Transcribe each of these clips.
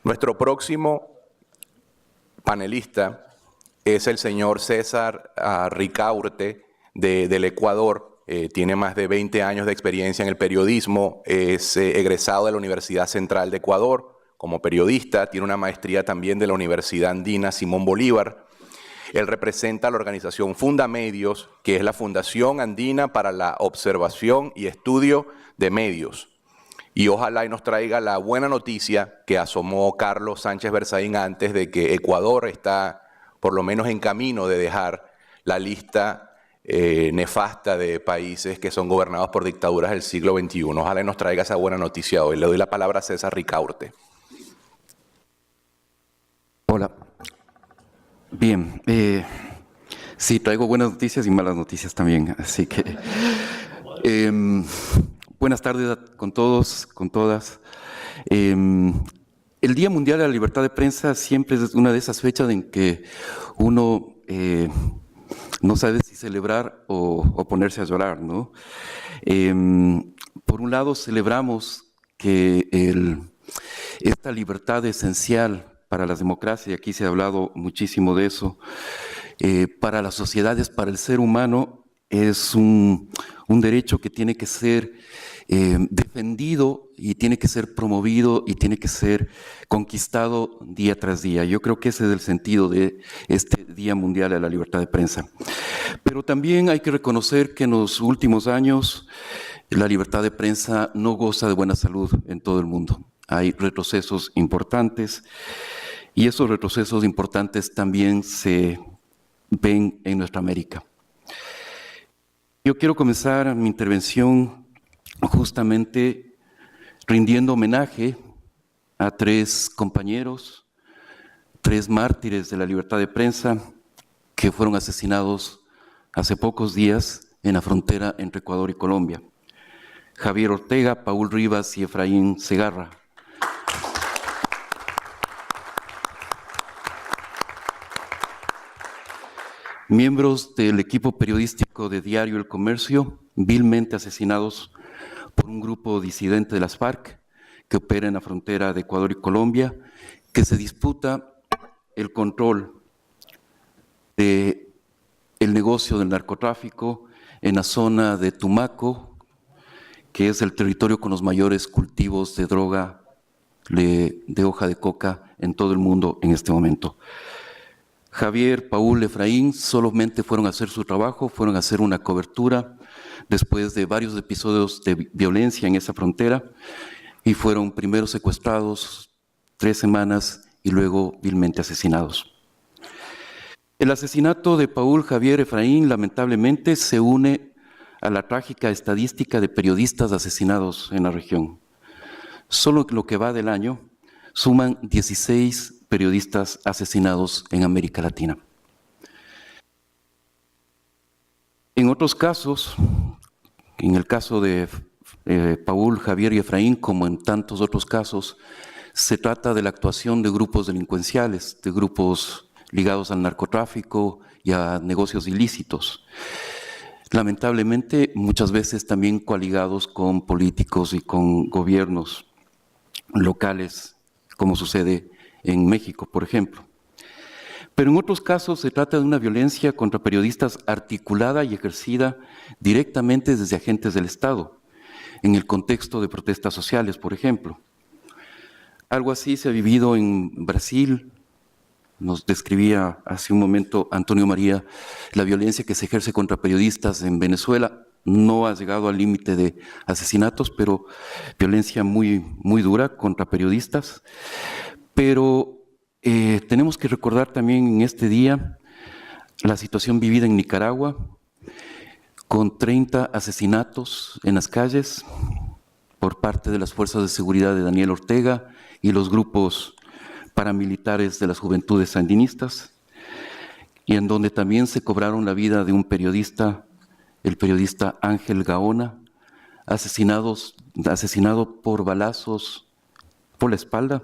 Nuestro próximo panelista es el señor César Ricaurte del Ecuador. Tiene más de 20 años de experiencia en el periodismo, es egresado de la Universidad Central de Ecuador como periodista, tiene una maestría también de la Universidad Andina Simón Bolívar. Él representa a la organización Fundamedios, que es la Fundación Andina para la Observación y Estudio de Medios. Y ojalá y nos traiga la buena noticia que asomó Carlos Sánchez Berzaín antes de que Ecuador está por lo menos en camino de dejar la lista nefasta de países que son gobernados por dictaduras del siglo XXI. Ojalá y nos traiga esa buena noticia hoy. Le doy la palabra a César Ricaurte. Hola. Bien, sí, traigo buenas noticias y malas noticias también, así que buenas tardes con todos, con todas. El Día Mundial de la Libertad de Prensa siempre es una de esas fechas en que uno no sabe si celebrar o ponerse a llorar, ¿no? Por un lado celebramos que esta libertad esencial para las democracias, y aquí se ha hablado muchísimo de eso, para las sociedades, para el ser humano, es un derecho que tiene que ser defendido y tiene que ser promovido y tiene que ser conquistado día tras día. Yo creo que ese es el sentido de este Día Mundial de la Libertad de Prensa. Pero también hay que reconocer que en los últimos años la libertad de prensa no goza de buena salud en todo el mundo. Hay retrocesos importantes y esos retrocesos importantes también se ven en nuestra América. Yo quiero comenzar mi intervención justamente rindiendo homenaje a 3 compañeros, 3 mártires de la libertad de prensa que fueron asesinados hace pocos días en la frontera entre Ecuador y Colombia. Javier Ortega, Paul Rivas y Efraín Segarra. Miembros del equipo periodístico de Diario El Comercio, vilmente asesinados por un grupo disidente de las FARC que opera en la frontera de Ecuador y Colombia, que se disputa el control del negocio del narcotráfico en la zona de Tumaco, que es el territorio con los mayores cultivos de droga de hoja de coca en todo el mundo en este momento. Javier, Paul, Efraín solamente fueron a hacer su trabajo, fueron a hacer una cobertura después de varios episodios de violencia en esa frontera y fueron primero secuestrados 3 semanas y luego vilmente asesinados. El asesinato de Paul, Javier, Efraín lamentablemente se une a la trágica estadística de periodistas asesinados en la región. Solo lo que va del año suman 16 periodistas asesinados en América Latina. En otros casos, en el caso de Paul, Javier y Efraín, como en tantos otros casos, se trata de la actuación de grupos delincuenciales, de grupos ligados al narcotráfico y a negocios ilícitos. Lamentablemente, muchas veces también coaligados con políticos y con gobiernos locales, como sucede en México, por ejemplo. Pero en otros casos se trata de una violencia contra periodistas articulada y ejercida directamente desde agentes del Estado, en el contexto de protestas sociales, por ejemplo. Algo así se ha vivido en Brasil. Nos describía hace un momento Antonio María la violencia que se ejerce contra periodistas en Venezuela. No ha llegado al límite de asesinatos, pero violencia muy, muy dura contra periodistas. Pero tenemos que recordar también en este día la situación vivida en Nicaragua, con 30 asesinatos en las calles por parte de las fuerzas de seguridad de Daniel Ortega y los grupos paramilitares de las juventudes sandinistas, y en donde también se cobraron la vida de un periodista, el periodista Ángel Gaona, asesinado por balazos por la espalda,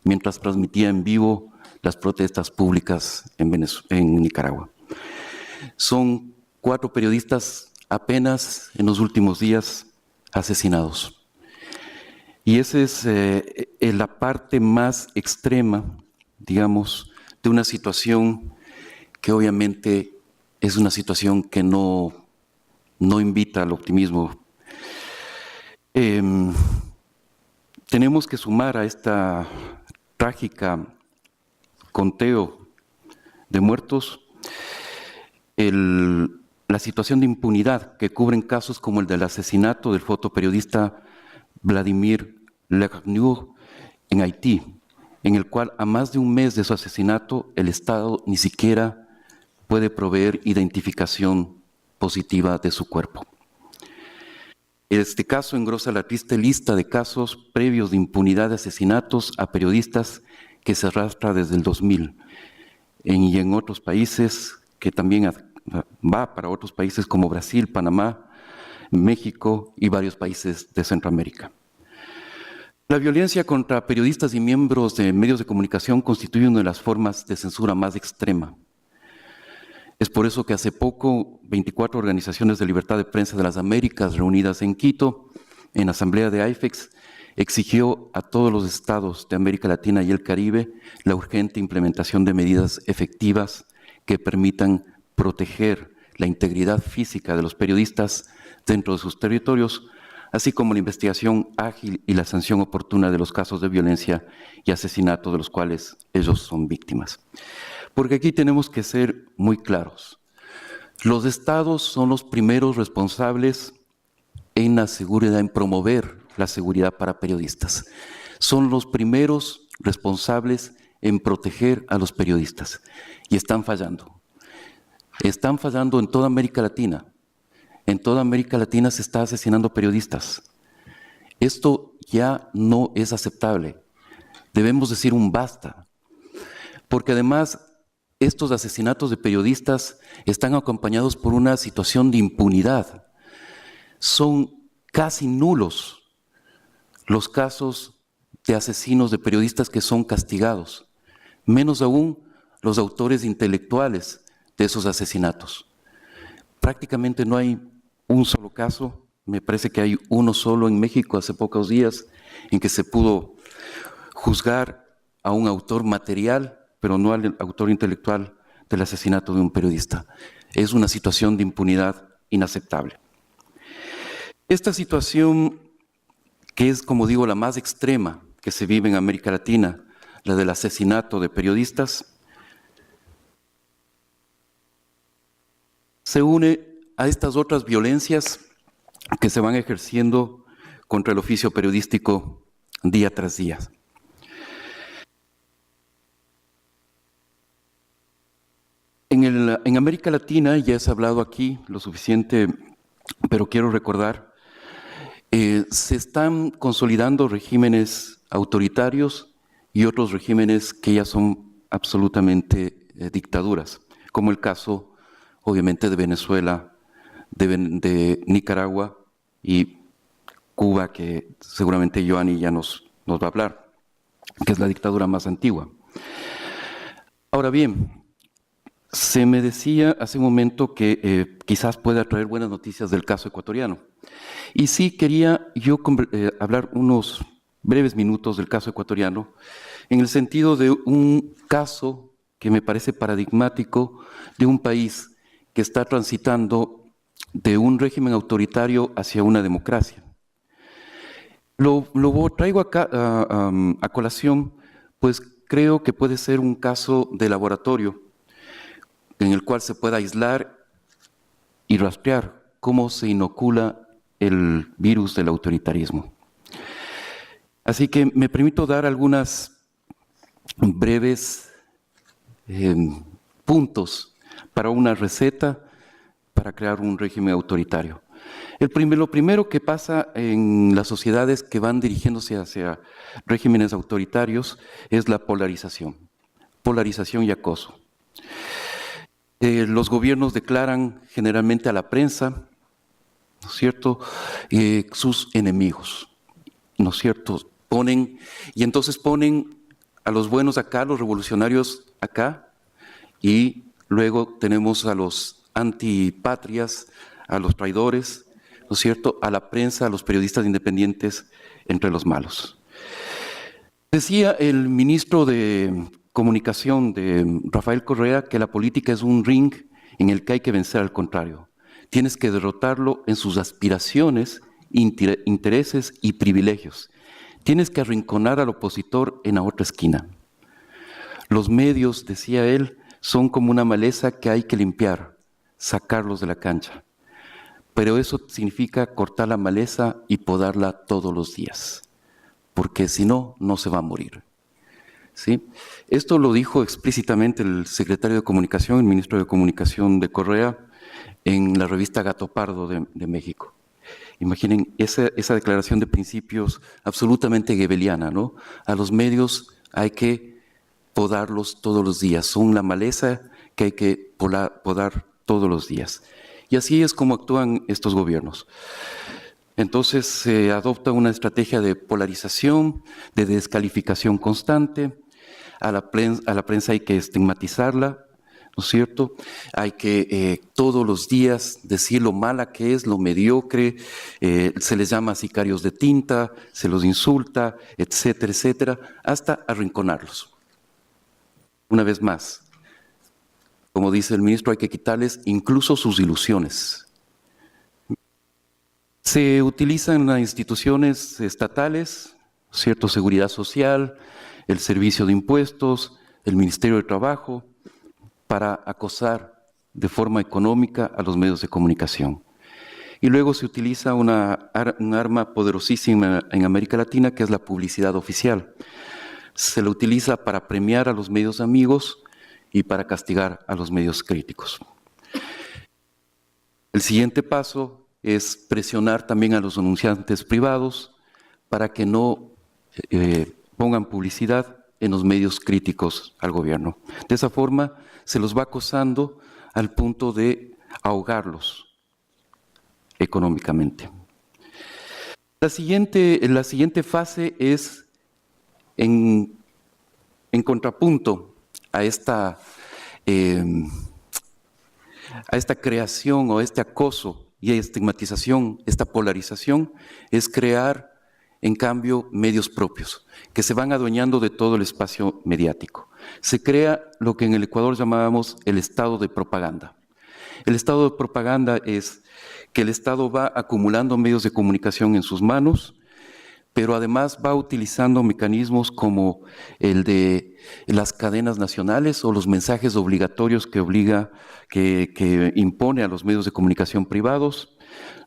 mientras transmitía en vivo las protestas públicas en Nicaragua. Son 4 periodistas apenas en los últimos días asesinados. Y esa es la parte más extrema, digamos, de una situación que obviamente es una situación que no invita al optimismo. Tenemos que sumar a esta trágica conteo de muertos la situación de impunidad que cubren casos como el del asesinato del fotoperiodista Vladimir Lernoux en Haití, en el cual a más de un mes de su asesinato el Estado ni siquiera puede proveer identificación positiva de su cuerpo. Este caso engrosa la triste lista de casos previos de impunidad de asesinatos a periodistas que se arrastra desde el 2000 y en otros países que también va para otros países como Brasil, Panamá, México y varios países de Centroamérica. La violencia contra periodistas y miembros de medios de comunicación constituye una de las formas de censura más extrema. Es por eso que hace poco 24 organizaciones de libertad de prensa de las Américas reunidas en Quito, en asamblea de IFEX, exigió a todos los estados de América Latina y el Caribe la urgente implementación de medidas efectivas que permitan proteger la integridad física de los periodistas dentro de sus territorios, así como la investigación ágil y la sanción oportuna de los casos de violencia y asesinato de los cuales ellos son víctimas. Porque aquí tenemos que ser muy claros. Los estados son los primeros responsables en la seguridad, en promover la seguridad para periodistas. Son los primeros responsables en proteger a los periodistas. Y están fallando. Están fallando en toda América Latina. En toda América Latina se está asesinando periodistas. Esto ya no es aceptable. Debemos decir un basta. Porque además, estos asesinatos de periodistas están acompañados por una situación de impunidad. Son casi nulos los casos de asesinos de periodistas que son castigados, menos aún los autores intelectuales de esos asesinatos. Prácticamente no hay un solo caso, me parece que hay uno solo en México hace pocos días, en que se pudo juzgar a un autor material, pero no al autor intelectual del asesinato de un periodista. Es una situación de impunidad inaceptable. Esta situación, que es, como digo, la más extrema que se vive en América Latina, la del asesinato de periodistas, se une a estas otras violencias que se van ejerciendo contra el oficio periodístico día tras día. En América Latina, ya se ha hablado aquí lo suficiente, pero quiero recordar, se están consolidando regímenes autoritarios y otros regímenes que ya son absolutamente dictaduras, como el caso, obviamente, de Venezuela, de Nicaragua y Cuba, que seguramente Joanny ya nos va a hablar, que es la dictadura más antigua. Ahora bien, se me decía hace un momento que quizás pueda traer buenas noticias del caso ecuatoriano. Y sí quería yo hablar unos breves minutos del caso ecuatoriano, en el sentido de un caso que me parece paradigmático de un país que está transitando de un régimen autoritario hacia una democracia. Lo traigo acá a colación, pues creo que puede ser un caso de laboratorio en el cual se pueda aislar y rastrear cómo se inocula el virus del autoritarismo. Así que me permito dar algunas breves puntos para una receta para crear un régimen autoritario. Lo primero que pasa en las sociedades que van dirigiéndose hacia regímenes autoritarios es la polarización y acoso. Los gobiernos declaran generalmente a la prensa, ¿no es cierto?, sus enemigos, ¿no es cierto?, y entonces ponen a los buenos acá, los revolucionarios acá, y luego tenemos a los antipatrias, a los traidores, ¿no es cierto?, a la prensa, a los periodistas independientes entre los malos. Decía el ministro de Comunicación de Rafael Correa que la política es un ring en el que hay que vencer al contrario. Tienes que derrotarlo en sus aspiraciones, intereses y privilegios. Tienes que arrinconar al opositor en la otra esquina. Los medios, decía él, son como una maleza que hay que limpiar, sacarlos de la cancha. Pero eso significa cortar la maleza y podarla todos los días, porque si no, no se va a morir. ¿Sí? Esto lo dijo explícitamente el secretario de Comunicación, el ministro de Comunicación de Correa, en la revista Gato Pardo de México. Imaginen esa declaración de principios absolutamente goebbeliana, ¿no? A los medios hay que podarlos todos los días, son la maleza que hay que podar todos los días. Y así es como actúan estos gobiernos. Entonces se adopta una estrategia de polarización, de descalificación constante. A la prensa hay que estigmatizarla, ¿no es cierto? Hay que todos los días decir lo mala que es, lo mediocre, se les llama sicarios de tinta, se los insulta, etcétera, etcétera, hasta arrinconarlos. Una vez más, como dice el ministro, hay que quitarles incluso sus ilusiones. Se utilizan las instituciones estatales, ¿cierto? Seguridad Social, el Servicio de Impuestos, el Ministerio de Trabajo, para acosar de forma económica a los medios de comunicación. Y luego se utiliza un arma poderosísima en América Latina, que es la publicidad oficial. Se la utiliza para premiar a los medios amigos y para castigar a los medios críticos. El siguiente paso es presionar también a los anunciantes privados para que no pongan publicidad en los medios críticos al gobierno. De esa forma se los va acosando al punto de ahogarlos económicamente. La siguiente fase es en contrapunto a esta creación o este acoso y estigmatización, esta polarización, es crear, en cambio, medios propios, que se van adueñando de todo el espacio mediático. Se crea lo que en el Ecuador llamábamos el estado de propaganda. El estado de propaganda es que el Estado va acumulando medios de comunicación en sus manos, pero además va utilizando mecanismos como el de las cadenas nacionales o los mensajes obligatorios que impone a los medios de comunicación privados,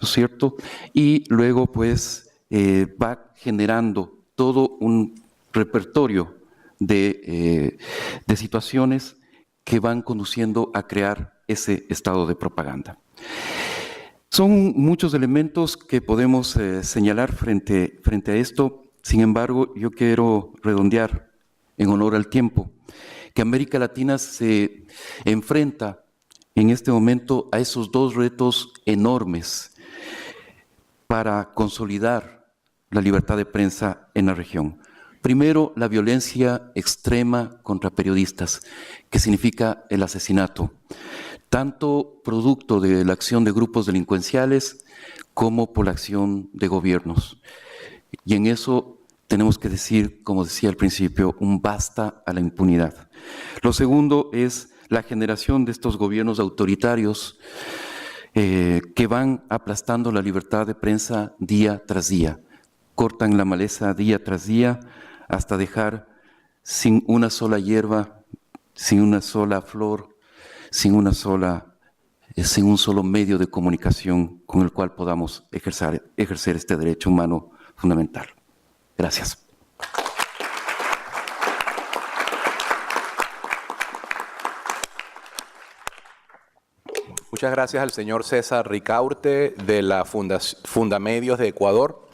¿no es cierto? Y luego pues va generando todo un repertorio de situaciones que van conduciendo a crear ese estado de propaganda. Son muchos elementos que podemos señalar frente a esto. Sin embargo, yo quiero redondear, en honor al tiempo, que América Latina se enfrenta en este momento a esos dos retos enormes para consolidar la libertad de prensa en la región. Primero, la violencia extrema contra periodistas, que significa el asesinato, tanto producto de la acción de grupos delincuenciales como por la acción de gobiernos. Y en eso tenemos que decir, como decía al principio, un basta a la impunidad. Lo segundo es la generación de estos gobiernos autoritarios que van aplastando la libertad de prensa día tras día, cortan la maleza día tras día hasta dejar sin una sola hierba, sin una sola flor, sin un solo medio de comunicación con el cual podamos ejercer este derecho humano fundamental. Gracias. Muchas gracias al señor César Ricaurte de la Fundamedios de Ecuador.